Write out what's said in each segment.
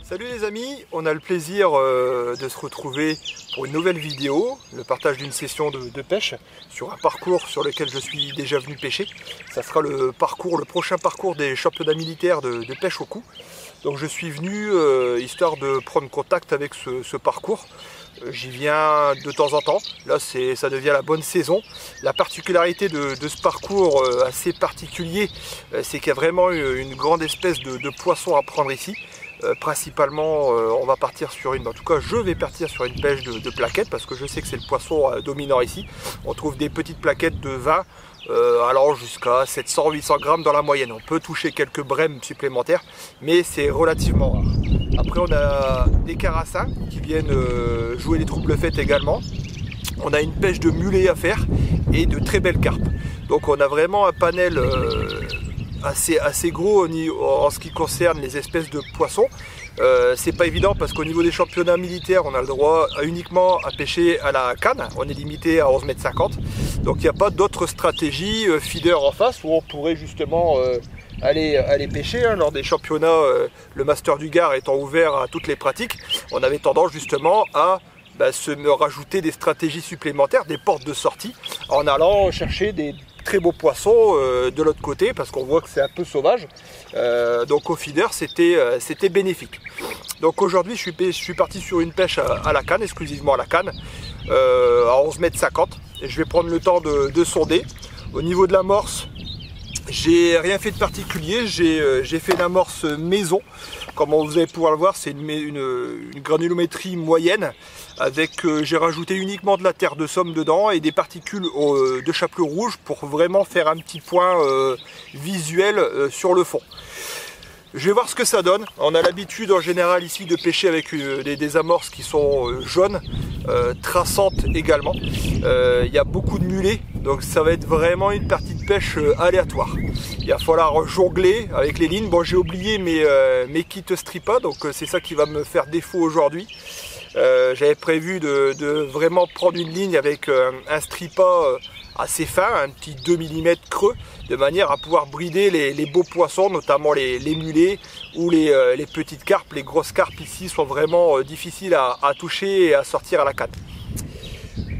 Salut les amis, on a le plaisir de se retrouver pour une nouvelle vidéo, le partage d'une session de pêche sur un parcours sur lequel je suis déjà venu pêcher. Ça sera le prochain parcours des championnats militaires de pêche au cou. Donc je suis venu histoire de prendre contact avec ce parcours. J'y viens de temps en temps, là ça devient la bonne saison. La particularité de ce parcours assez particulier, c'est qu'il y a vraiment une grande espèce de poisson à prendre ici. Principalement on va partir sur en tout cas je vais partir sur une pêche de plaquettes parce que je sais que c'est le poisson dominant ici. On trouve des petites plaquettes de 20 allant jusqu'à 700-800 grammes dans la moyenne. On peut toucher quelques brèmes supplémentaires mais c'est relativement rare. Après on a des carassins qui viennent jouer les troubles fêtes également. On a une pêche de mulets à faire et de très belles carpes. Donc on a vraiment un panel assez gros en ce qui concerne les espèces de poissons. C'est pas évident parce qu'au niveau des championnats militaires on a le droit uniquement à pêcher à la canne, on est limité à 11,50 m. Donc il n'y a pas d'autre stratégie feeder en face où on pourrait justement aller pêcher. Lors des championnats, le Master du Gard étant ouvert à toutes les pratiques, on avait tendance justement à se rajouter des stratégies supplémentaires, des portes de sortie, en allant chercher des très beaux poissons de l'autre côté parce qu'on voit que c'est un peu sauvage. Donc au feeder c'était bénéfique. Donc aujourd'hui je suis parti sur une pêche à la canne, exclusivement à la canne, à 11,50 m, et je vais prendre le temps de sonder. Au niveau de l'amorce, j'ai rien fait de particulier, j'ai fait une amorce maison. Comme vous allez pouvoir le voir, c'est une granulométrie moyenne avec j'ai rajouté uniquement de la terre de somme dedans et des particules de chapelure rouge pour vraiment faire un petit point visuel sur le fond. Je vais voir ce que ça donne. On a l'habitude en général ici de pêcher avec des amorces qui sont jaunes, traçantes également. Il y a beaucoup de mulets, donc ça va être vraiment une partie de pêche aléatoire. Il va falloir jongler avec les lignes. Bon, j'ai oublié mes kits Stripa, donc c'est ça qui va me faire défaut aujourd'hui. J'avais prévu de vraiment prendre une ligne avec un Stripa assez fin, un petit 2 mm creux, de manière à pouvoir brider les beaux poissons, notamment les mulets ou les petites carpes. Les grosses carpes ici sont vraiment difficiles à toucher et à sortir à la canne.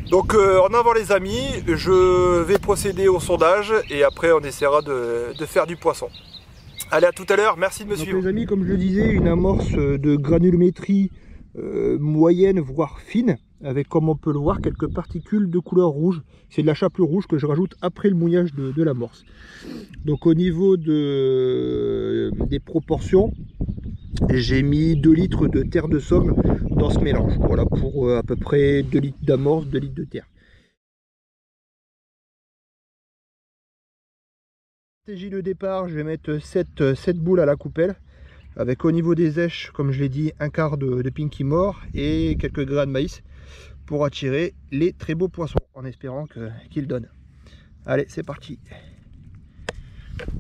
Donc en avant les amis, je vais procéder au sondage et après on essaiera de faire du poisson. Allez, à tout à l'heure, merci de me suivre. Les amis, comme je le disais, une amorce de granulométrie moyenne voire fine, avec, comme on peut le voir, quelques particules de couleur rouge. C'est de la chapelure rouge que je rajoute après le mouillage de l'amorce. Donc au niveau des proportions, j'ai mis 2 litres de terre de somme dans ce mélange. Voilà, pour à peu près 2 litres d'amorce, 2 litres de terre. Stratégie de départ, je vais mettre 7 boules à la coupelle. Avec au niveau des èches, comme je l'ai dit, un quart de Pinky Mort et quelques grains de maïs pour attirer les très beaux poissons, en espérant qu'ils donnent. Allez, c'est parti.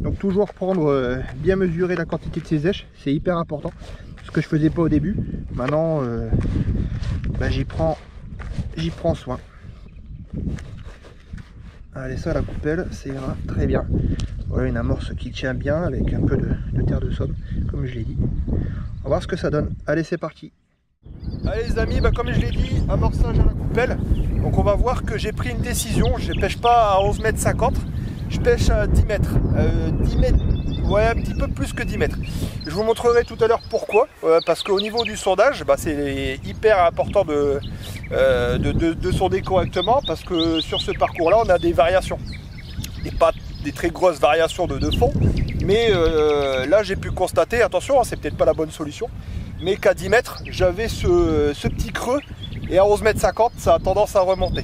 Donc toujours prendre, bien mesurer la quantité de ces èches, c'est hyper important. Ce que je faisais pas au début. Maintenant, j'y prends soin. Allez, ça à la coupelle, ça ira très bien. Voilà une amorce qui tient bien avec un peu de terre de somme, comme je l'ai dit. On va voir ce que ça donne. Allez, c'est parti. Allez les amis, comme je l'ai dit, amorçage à la coupelle. Donc on va voir que j'ai pris une décision. Je ne pêche pas à 11,50 m, je pêche à 10 mètres. 10 mètres, ouais, un petit peu plus que 10 mètres. Je vous montrerai tout à l'heure pourquoi. Parce qu'au niveau du sondage, c'est hyper important de sonder correctement. Parce que sur ce parcours-là, on a des variations. Et pas des très grosses variations de fond. Mais là, j'ai pu constater, attention, c'est peut-être pas la bonne solution, mais qu'à 10 mètres, j'avais ce petit creux. Et à 11,50 m, ça a tendance à remonter.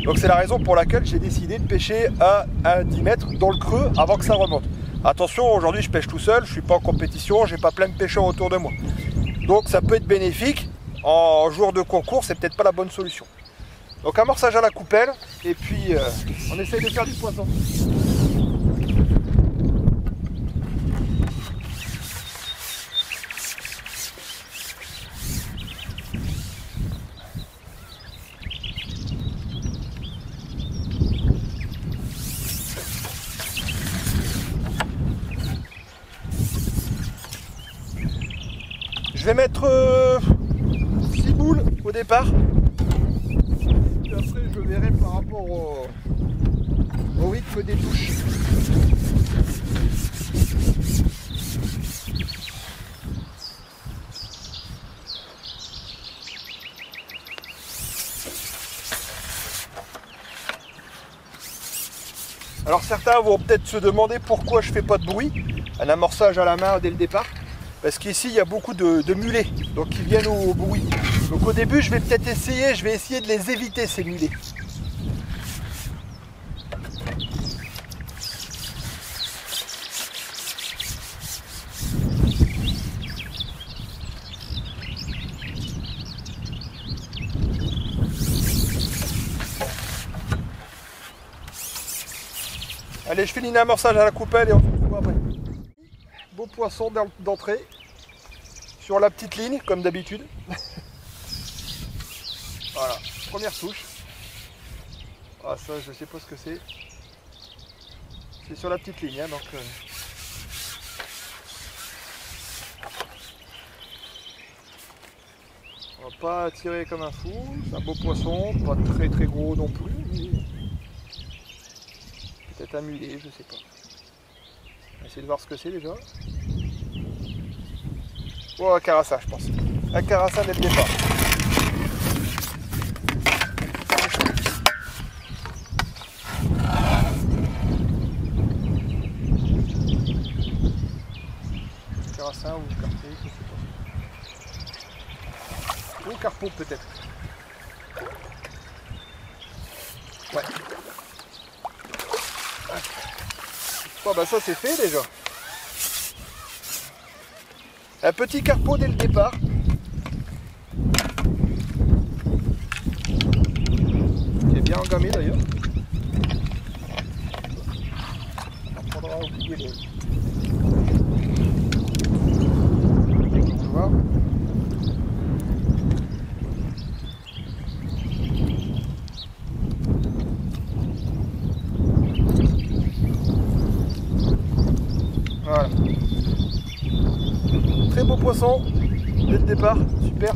Donc c'est la raison pour laquelle j'ai décidé de pêcher à 10 mètres dans le creux avant que ça remonte. Attention, aujourd'hui je pêche tout seul, je ne suis pas en compétition, j'ai pas plein de pêcheurs autour de moi. Donc ça peut être bénéfique. En jour de concours, c'est peut-être pas la bonne solution. Donc amorçage à la coupelle, et puis on essaye de faire du poisson. Je vais mettre 6 boules au départ. Et après je verrai par rapport au rythme des touches. Alors certains vont peut-être se demander pourquoi je fais pas de bruit, un amorçage à la main dès le départ. Parce qu'ici il y a beaucoup de mulets, donc qui viennent au bruit. Donc au début je vais peut-être essayer, de les éviter ces mulets. Allez, je finis un amorçage à la coupelle et on se retrouve après. Beau poisson d'entrée sur la petite ligne comme d'habitude. Voilà, première touche. Ah ça je sais pas ce que c'est. C'est sur la petite ligne hein, donc on va pas tirer comme un fou. C'est un beau poisson, pas très très gros non plus. Peut-être un mulet, je sais pas. On va essayer de voir ce que c'est déjà. Oh, un carassin, je pense. Un carassin dès le départ. Carassin ou carpé, je sais pas. Ou carpeau peut-être. Ouais. Oh, bah ça c'est fait déjà. Un petit carpeau dès le départ. Qui est bien engamé d'ailleurs. On faudra oublier les... Voilà. Voilà. Très beau poisson dès le départ, super.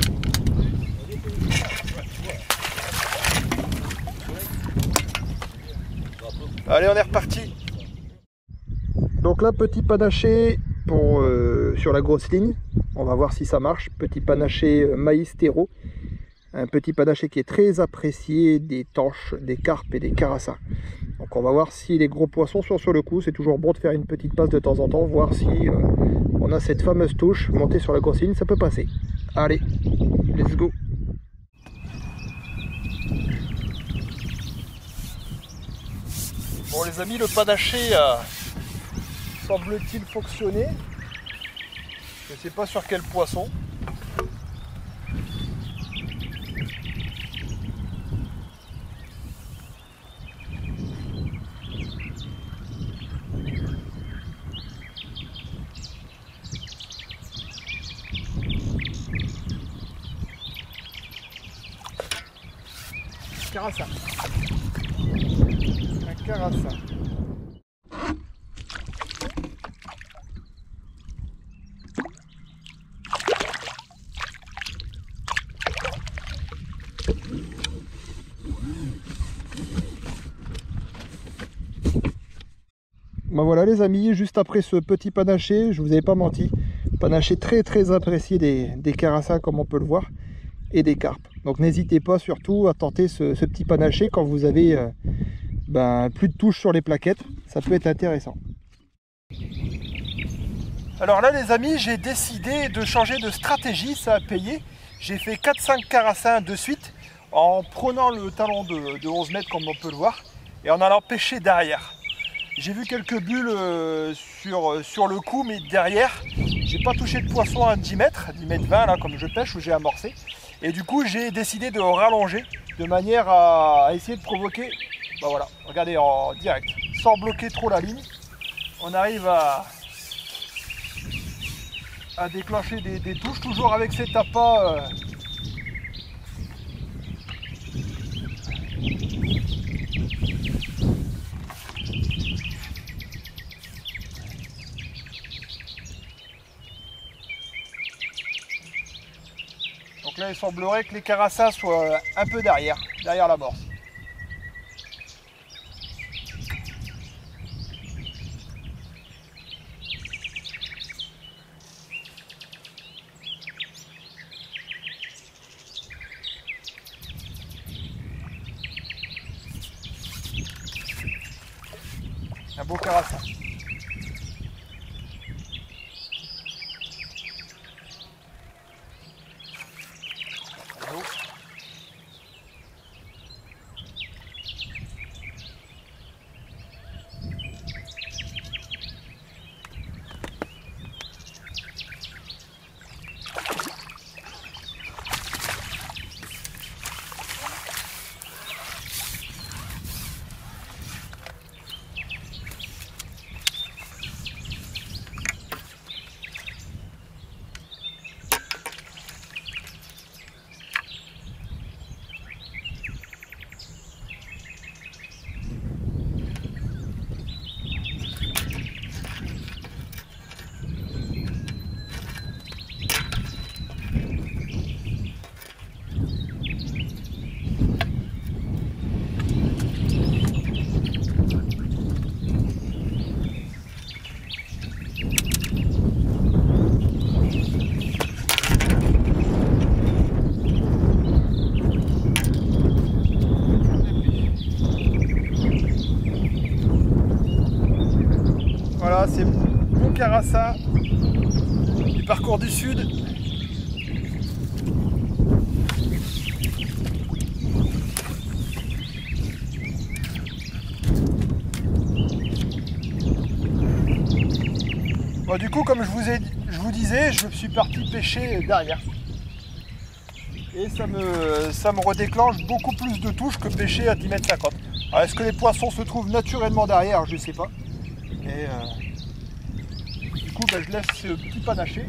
Allez, on est reparti. Donc là, petit panaché pour, sur la grosse ligne. On va voir si ça marche. Petit panaché maïs terreau. Un petit panaché qui est très apprécié des tanches, des carpes et des carassins. Donc on va voir si les gros poissons sont sur le coup. C'est toujours bon de faire une petite passe de temps en temps, voir si on a cette fameuse touche montée sur la grosse ligne, ça peut passer. Allez, let's go. Bon les amis, le panaché semble-t-il fonctionner. Je ne sais pas sur quel poisson. Carassin. Un carassin. Ben voilà les amis, juste après ce petit panaché, je vous avais pas menti, panaché très apprécié des carassins comme on peut le voir, et des carpes. Donc n'hésitez pas surtout à tenter ce petit panaché quand vous avez plus de touches sur les plaquettes, ça peut être intéressant. Alors là les amis, j'ai décidé de changer de stratégie, ça a payé. J'ai fait 4-5 carassins de suite en prenant le talon de 11 mètres comme on peut le voir et en allant pêcher derrière. J'ai vu quelques bulles sur le coup, mais derrière, j'ai pas touché de poisson à 10 mètres 20 là, comme je pêche, où j'ai amorcé. Et du coup, j'ai décidé de rallonger de manière à essayer de provoquer, bah voilà, regardez en direct, sans bloquer trop la ligne. On arrive à déclencher des touches, toujours avec cet appât. Donc là, il semblerait que les carassas soient un peu derrière l'amorce. Un beau carassa. Voilà, c'est bon carassa du parcours du sud. Bon, du coup, comme je vous disais, je suis parti pêcher derrière. Et ça me redéclenche beaucoup plus de touches que pêcher à 10,50 mètres. Alors, est-ce que les poissons se trouvent naturellement derrière? Je ne sais pas. Et du coup, je laisse ce petit panaché.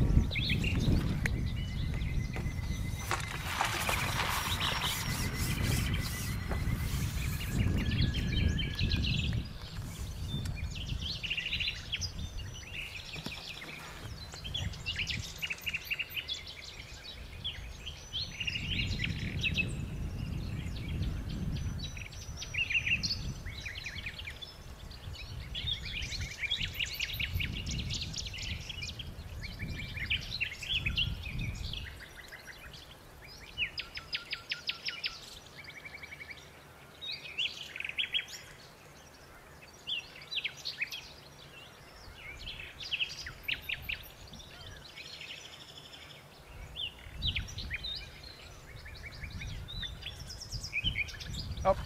Hop,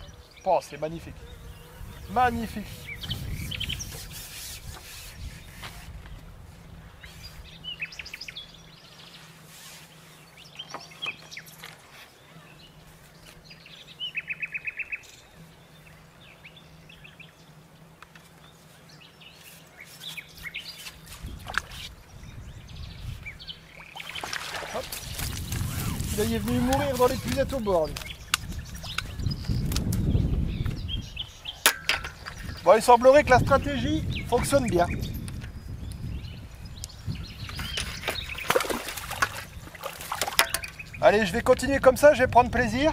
oh, c'est magnifique. Magnifique. Hop. Là, il est venu mourir dans les puisettes au bord. Lui. Bon, il semblerait que la stratégie fonctionne bien. Allez, je vais continuer comme ça, je vais prendre plaisir.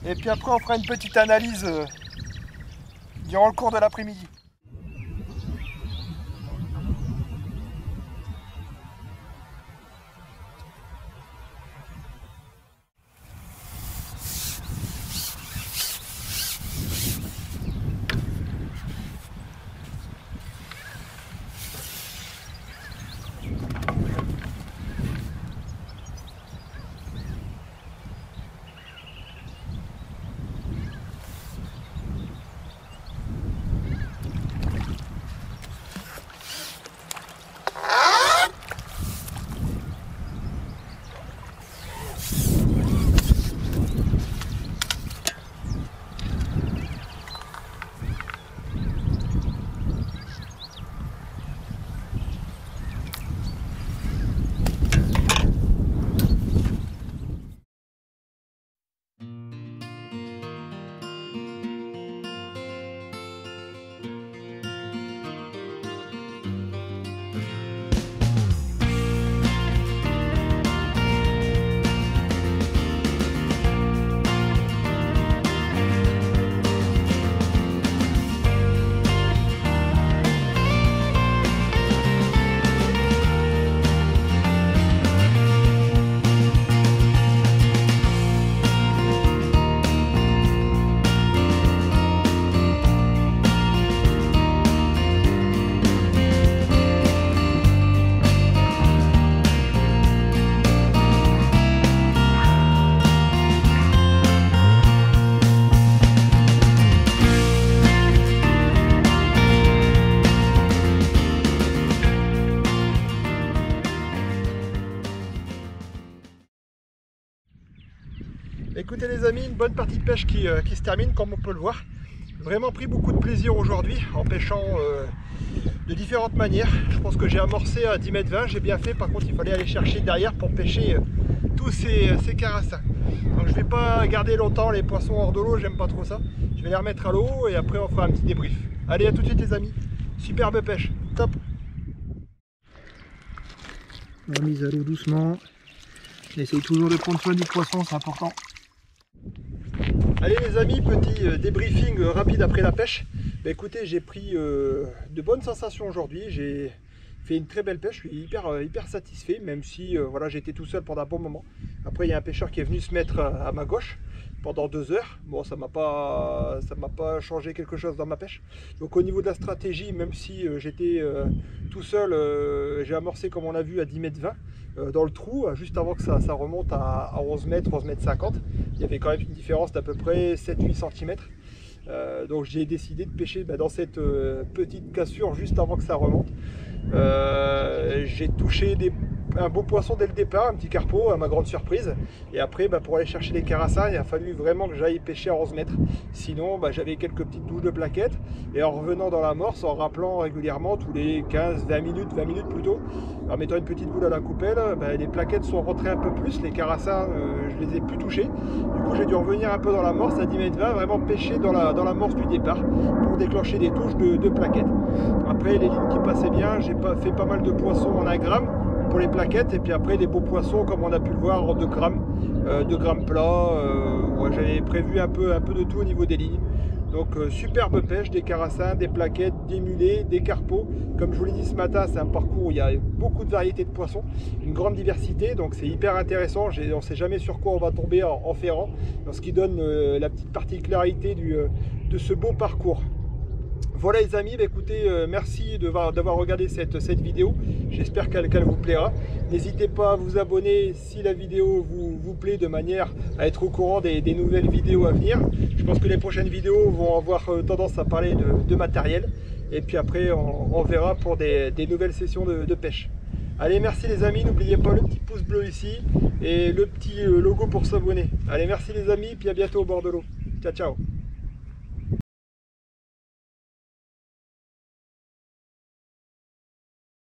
Et puis après, on fera une petite analyse durant le cours de l'après-midi. écoutez les amis, une bonne partie de pêche qui se termine comme on peut le voir. Vraiment pris beaucoup de plaisir aujourd'hui en pêchant de différentes manières. Je pense que j'ai amorcé à 10 mètres 20, j'ai bien fait. Par contre il fallait aller chercher derrière pour pêcher tous ces carassins. Donc je vais pas garder longtemps les poissons hors de l'eau, j'aime pas trop ça. Je vais les remettre à l'eau et après on fera un petit débrief. Allez, à tout de suite les amis, superbe pêche, top. Remise à l'eau doucement. On essaye toujours de prendre soin du poisson, c'est important. Allez les amis, petit débriefing rapide après la pêche. Bah, écoutez, j'ai pris de bonnes sensations aujourd'hui. J'ai fait une très belle pêche, je suis hyper satisfait, même si voilà, j'étais tout seul pendant un bon moment. Après il y a un pêcheur qui est venu se mettre à ma gauche pendant 2 heures. Bon, ça m'a pas changé quelque chose dans ma pêche. Donc au niveau de la stratégie, même si j'étais tout seul, j'ai amorcé comme on l'a vu à 10 mètres 20 dans le trou, juste avant que ça remonte à 11 mètres 50. Il y avait quand même une différence d'à peu près 7-8 cm. Donc j'ai décidé de pêcher dans cette petite cassure juste avant que ça remonte. J'ai touché un beau poisson dès le départ, un petit carpeau à ma grande surprise. Et après pour aller chercher les carassins, il a fallu vraiment que j'aille pêcher à 11 mètres. Sinon j'avais quelques petites touches de plaquettes. Et en revenant dans l'amorce, en rappelant régulièrement tous les 15-20 minutes plutôt, en mettant une petite boule à la coupelle, les plaquettes sont rentrées un peu plus, les carassins je les ai plus touchés. Du coup j'ai dû revenir un peu dans l'amorce à 10 mètres 20, vraiment pêcher dans l'amorce du départ pour déclencher des touches de plaquettes. Après les lignes qui passaient bien, j'ai fait pas mal de poissons en 1 gramme pour les plaquettes, et puis après des beaux poissons comme on a pu le voir en 2 grammes plats. J'avais prévu un peu de tout au niveau des lignes. Donc superbe pêche, des carassins, des plaquettes, des mulets, des carpeaux. Comme je vous l'ai dit ce matin, c'est un parcours où il y a beaucoup de variétés de poissons, une grande diversité, donc c'est hyper intéressant. On ne sait jamais sur quoi on va tomber en ferrant, donc ce qui donne la petite particularité de ce beau parcours. Voilà les amis, écoutez, merci d'avoir regardé cette vidéo, j'espère qu'elle vous plaira. N'hésitez pas à vous abonner si la vidéo vous plaît, de manière à être au courant des nouvelles vidéos à venir. Je pense que les prochaines vidéos vont avoir tendance à parler de matériel, et puis après on verra pour des nouvelles sessions de pêche. Allez, merci les amis, n'oubliez pas le petit pouce bleu ici et le petit logo pour s'abonner. Allez, merci les amis, puis à bientôt au bord de l'eau. Ciao ciao.